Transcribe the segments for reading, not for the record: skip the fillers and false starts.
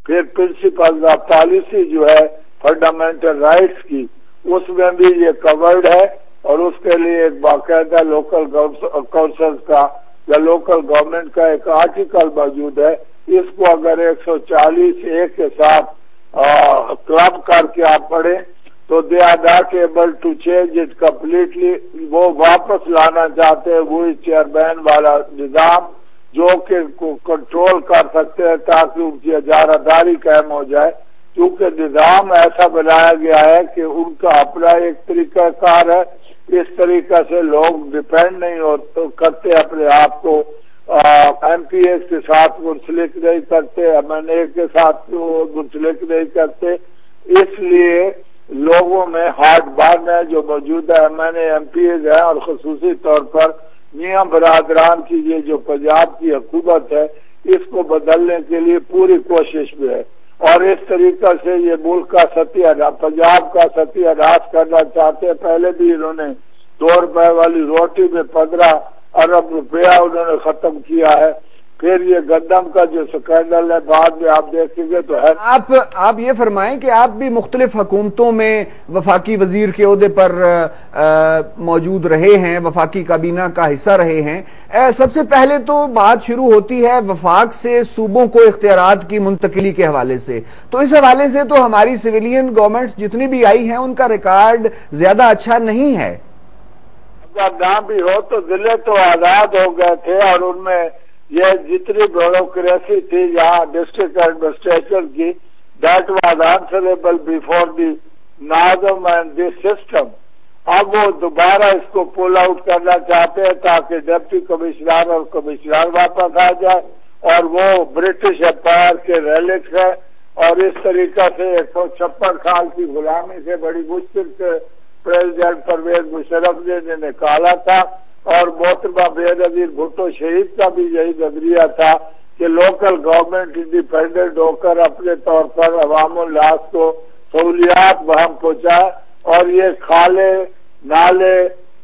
फिर principle of policy जो है फंडामेंटल राइट्स की, उसमें भी ये कवर्ड है। और उसके लिए एक बाकायदा लोकल काउंसिल का या लोकल गवर्नमेंट का एक आर्टिकल मौजूद है। इसको अगर 140A के साथ क्लब करके आप पढ़े तो they are not able to change it completely. वो वापस लाना चाहते हैं वही चेयरमैन वाला निजाम जो कि कंट्रोल कर सकते हैं ताकि उनकी इजारादारी कायम हो जाए। क्योंकि निजाम ऐसा बनाया गया है कि उनका अपना एक तरीकाकार है, इस तरीका से लोग डिपेंड नहीं होते करते अपने आप को, MPA के साथ मुंसलिक नहीं करते, MNA के साथ मुंसलिक नहीं करते। इसलिए लोगों में हार्ट बर्न है जो मौजूदा MNA MPA है और खसूसी तौर पर मियां बरादरान की ये जो पंजाब की हुकूमत है इसको बदलने के लिए पूरी कोशिश में है। और इस तरीका से ये मुल्क का सत्यानाश, पंजाब का सत्यानाश करना चाहते हैं। पहले भी इन्होंने 2 रुपए वाली रोटी में 15 अरब रुपया उन्होंने खत्म किया है। फिर ये गंदम का जो स्कैंडल है बाद में आप देखेंगे तो है। आप ये फरमाएं कि आप भी मुख्तलिफ हुकूमतों में वफाकी वजीर के ओहदे पर मौजूद रहे हैं, वफाकी काबीना का हिस्सा रहे हैं। सबसे पहले तो बात शुरू होती है वफाक से सूबों को इख्तियारात की मुंतकिली के हवाले से। तो इस हवाले से तो हमारी सिविलियन गवर्नमेंट्स जितनी भी आई हैं उनका रिकॉर्ड ज्यादा अच्छा नहीं है। अगर ना भी हो तो जिले तो आजाद हो गए थे और उनमें ये जितनी ब्यूरोक्रेसी थी यहाँ डिस्ट्रिक्ट एडमिनिस्ट्रेशन की, that was answerable before the नाज़म एंड दिस सिस्टम। अब वो दोबारा इसको पुल आउट करना चाहते हैं ताकि डिप्टी कमिश्नर और कमिश्नर वापस आ जाए और वो ब्रिटिश एम्पायर के रेलिक्स है। और इस तरीका से 156 साल की गुलामी से बड़ी मुश्किल से प्रेसिडेंट परवेज मुशर्रफ ने निकाला था। और मोहतरमा बेनजीर भुट्टो शहीद का भी यही नजरिया था कि लोकल गवर्नमेंट इंडिपेंडेंट होकर अपने तौर पर अवामुन्नास को सहूलियात वहम पहुंचाए। और ये खाले नाले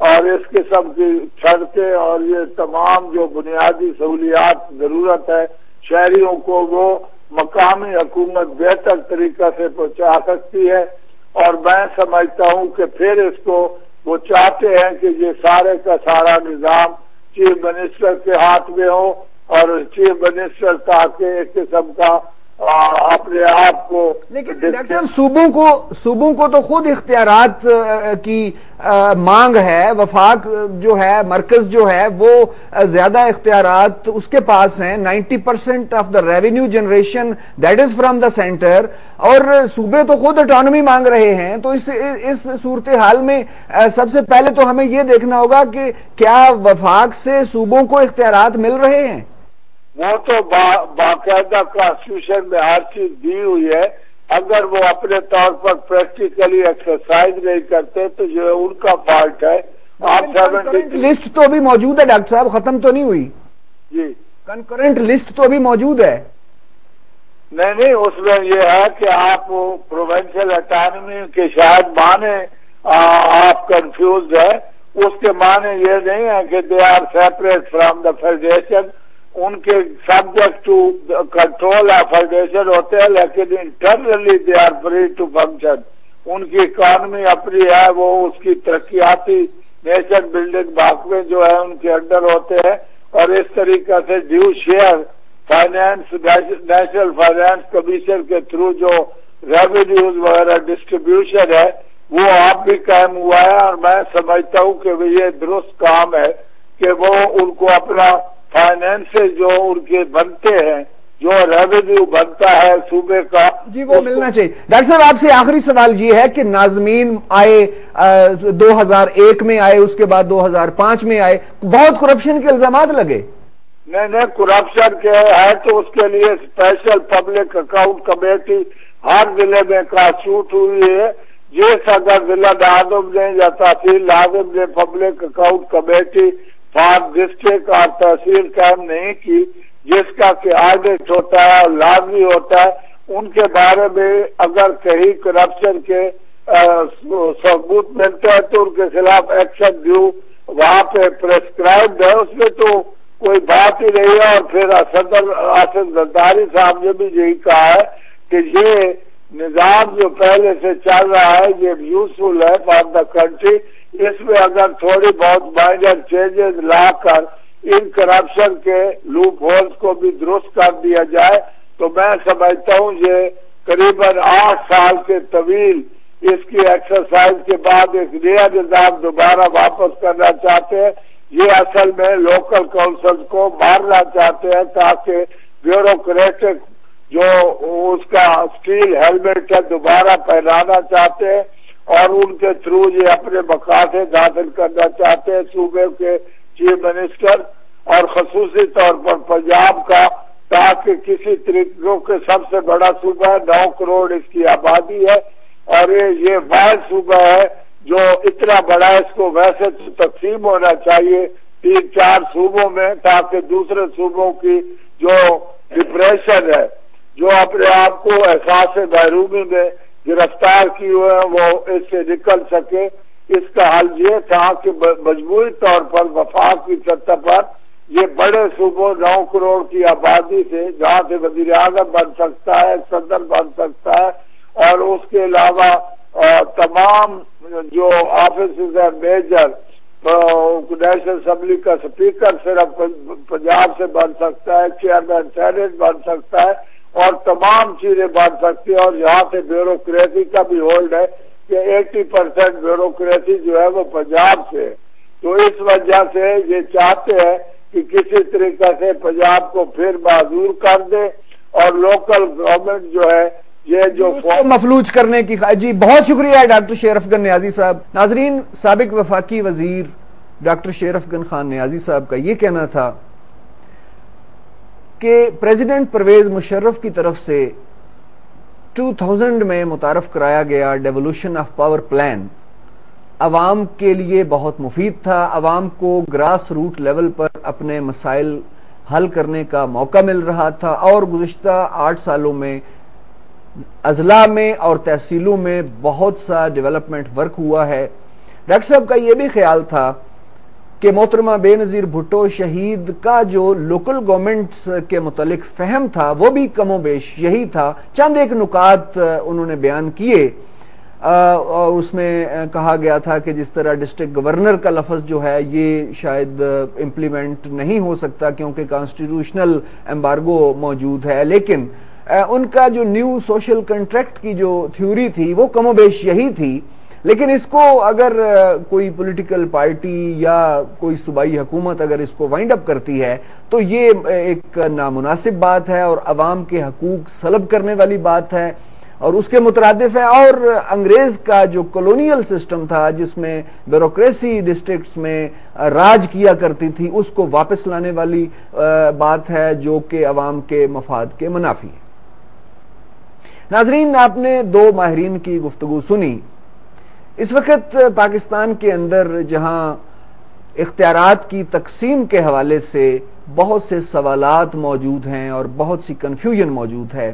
और इस किस्म की सड़कें और ये तमाम जो बुनियादी सहूलियात जरूरत है शहरियों को, वो मकामी हुकूमत बेहतर तरीका से पहुंचा सकती है। और मैं समझता हूं कि फिर इसको वो चाहते हैं कि ये सारे का सारा निजाम चीफ मिनिस्टर के हाथ में हो और चीफ मिनिस्टर ताकि एक किस्म का अपने आप को। लेकिन डॉक्टर साहब सूबों को तो खुद इख्तियारात की मांग है। वफाक जो है, मरकज जो है, वो ज्यादा इख्तियारात उसके पास हैं। 90% of the revenue generation that is from the centre. और सूबे तो खुद ऑटोनॉमी मांग रहे हैं। तो इस सूरत हाल में सबसे पहले तो हमें ये देखना होगा कि क्या वफाक से सूबों को इख्तियारात मिल रहे हैं। वो तो बाकायदा कॉन्स्टिट्यूशन में हर चीज दी हुई है। अगर वो अपने तौर पर प्रैक्टिकली एक्सरसाइज नहीं करते तो जो उनका फॉल्ट है। कंकरेंट लिस्ट तो अभी मौजूद है डॉक्टर साहब, खत्म तो नहीं हुई जी। कंकरेंट लिस्ट तो अभी मौजूद है। नहीं, उसमें ये है कि आप प्रोविंशियल ऑटोनॉमी के शायद माने आप कंफ्यूज है। उसके माने ये नहीं है कि they are separate from the federation. उनके subject to control of federation होते हैं, लेकिन internally they are free to function. उनकी इकॉनमी अपनी है, वो उसकी तरक्याती नेशन बिल्डिंग महकमे जो है उनके अंडर होते हैं। और इस तरीका से due share finance national finance commission के थ्रू जो रेवेन्यूज वगैरह डिस्ट्रीब्यूशन है वो आप भी कायम हुआ है। और मैं समझता हूँ कि ये दुरुस्त काम है कि वो उनको अपना फाइनेंसेस जो उनके बनते हैं, जो रेवेन्यू बनता है सूबे का, जी वो मिलना चाहिए। डॉक्टर साहब आपसे आखिरी सवाल ये है कि नाज़मीन आए 2001 में आए, उसके बाद 2005 में आए, बहुत करप्शन के इल्जामात लगे। नहीं, करप्शन के है तो उसके लिए स्पेशल पब्लिक अकाउंट कमेटी हर जिले में कॉन्स्टिट्यूट हुई है। जिस अगर जिला नाज़िम ने या तहसील नाज़िम ने public account committee for district और तहसील कायम नहीं की, जिसका कि ऑडिट होता है और लाजमी होता है, उनके बारे में अगर कहीं करप्शन के सबूत मिलते हैं तो उनके खिलाफ एक्शन ड्यू वहां पे प्रेस्क्राइब्ड है। उसमें तो کوئی بات ہی نہیں ہے. اور پھر صدر آصف زرداری صاحب نے بھی یہی کہا ہے کہ یہ نظام جو پہلے سے چل رہا ہے یہ یوزفل ہے فار دا کنٹری. اس میں اگر تھوڑی بہت مائنر چینجز لا کر ان کرپشن کے لوپ ہولز کو بھی درست کر دیا جائے تو میں سمجھتا ہوں یہ قریباً 8 سال کے طویل اس کی ایکسرسائز کے بعد ایک نیا نظام دوبارہ واپس کرنا چاہتے ہیں. یہ اصل میں لوکل کونسل کو مارنا چاہتے ہیں تاکہ بیوروکریٹک جو اس کا اسٹیل ہیلمٹ ہے دوبارہ پہنانا چاہتے ہیں اور ان کے تھرو یہ اپنے مقاصد حاصل کرنا چاہتے ہیں. صوبے کے چیف منسٹر اور خصوصی طور پر پنجاب کا, تاکہ کسی طریقوں کے سب سے بڑا صوبہ ہے, 9 کروڑ اس کی آبادی ہے اور یہ واحد صوبہ ہے جو اتنا بڑا ہے. اس کو ویسے تو تقسیم ہونا چاہیے 3-4 صوبوں میں تاکہ دوسرے صوبوں کی جو ڈپریشن ہے, جو اپنے آپ کو احساس محرومی میں گرفتار کیے ہوئے ہیں وہ اس سے نکل سکے. اس کا حل یہ تھا کہ مجموعی طور پر وفاق کی سطح پر یہ بڑے صوبوں 9 کروڑ کی آبادی سے جہاں سے وزیر اعظم بن سکتا ہے, صدر بن سکتا ہے اور اس کے علاوہ تمام جو آفیسز ہیں میجر, نیشنل اسمبلی کا اسپیکر صرف پنجاب سے بن سکتا ہے, چیئرمین سینیٹ بن سکتا ہے اور تمام چیزیں بن سکتی ہیں. اور یہاں سے بیوروکریسی کا بھی ہولڈ ہے کہ 80% بیوروکریسی جو ہے وہ پنجاب سے. تو اس وجہ سے یہ چاہتے ہیں کہ کسی طریقے سے پنجاب کو پھر معذور کر دے اور لوکل گورنمنٹ جو ہے یہ جو مفلوج کرنے کی. جی بہت شکریہ ڈاکٹر شیر افغان نیازی صاحب. ناظرین, سابق وفاقی وزیر ڈاکٹر شیر افغان خان نیازی صاحب کا یہ کہنا تھا کہ پریزیڈنٹ پرویز مشرف کی طرف سے 2000 میں متعارف کرایا گیا ڈیولوشن آف پاور پلان عوام کے لیے بہت مفید تھا. عوام کو گراس روٹ لیول پر اپنے مسائل حل کرنے کا موقع مل رہا تھا اور گزشتہ 8 سالوں میں اضلاع میں اور تحصیلوں میں بہت سا ڈیولپمنٹ ورک ہوا ہے. ڈاکٹر صاحب کا یہ بھی خیال تھا کہ محترمہ بے نظیر بھٹو شہید کا جو لوکل گورنمنٹس کے متعلق فہم تھا وہ بھی کم و بیش یہی تھا. چند ایک نکات انہوں نے بیان کیے اور اس میں کہا گیا تھا کہ جس طرح ڈسٹرکٹ گورنر کا لفظ جو ہے یہ شاید امپلیمنٹ نہیں ہو سکتا کیونکہ کانسٹیٹیوشنل ایمبارگو موجود ہے, لیکن ان کا جو نیو سوشل کنٹریکٹ کی جو تھیوری تھی وہ کم و بیش یہی تھی. لیکن اس کو اگر کوئی پولیٹیکل پارٹی یا کوئی صوبائی حکومت اگر اس کو وائنڈ اپ کرتی ہے تو یہ ایک نامناسب بات ہے اور عوام کے حقوق سلب کرنے والی بات ہے اور اس کے مترادف ہے. اور انگریز کا جو کولونیل سسٹم تھا جس میں بیوروکریسی ڈسٹرکٹس میں راج کیا کرتی تھی اس کو واپس لانے والی بات ہے جو کہ عوام کے مفاد کے منافی ہے. ناظرین, آپ نے 2 ماہرین کی گفتگو سنی. اس وقت پاکستان کے اندر جہاں اختیارات کی تقسیم کے حوالے سے بہت سے سوالات موجود ہیں اور بہت سی کنفیوژن موجود ہے,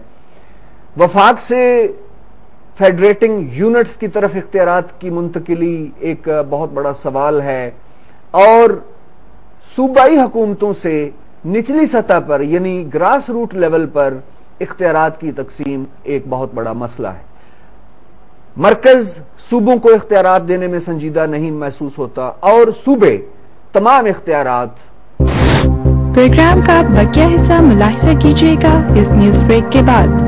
وفاق سے فیڈریٹنگ یونٹس کی طرف اختیارات کی منتقلی ایک بہت بڑا سوال ہے اور صوبائی حکومتوں سے نچلی سطح پر یعنی گراس روٹ لیول پر اختیارات کی تقسیم ایک بہت بڑا مسئلہ ہے. مرکز صوبوں کو اختیارات دینے میں سنجیدہ نہیں محسوس ہوتا اور صوبے تمام اختیارات. پروگرام کا بقیہ حصہ ملاحظہ کیجیے گا اس نیوز بریک کے بعد.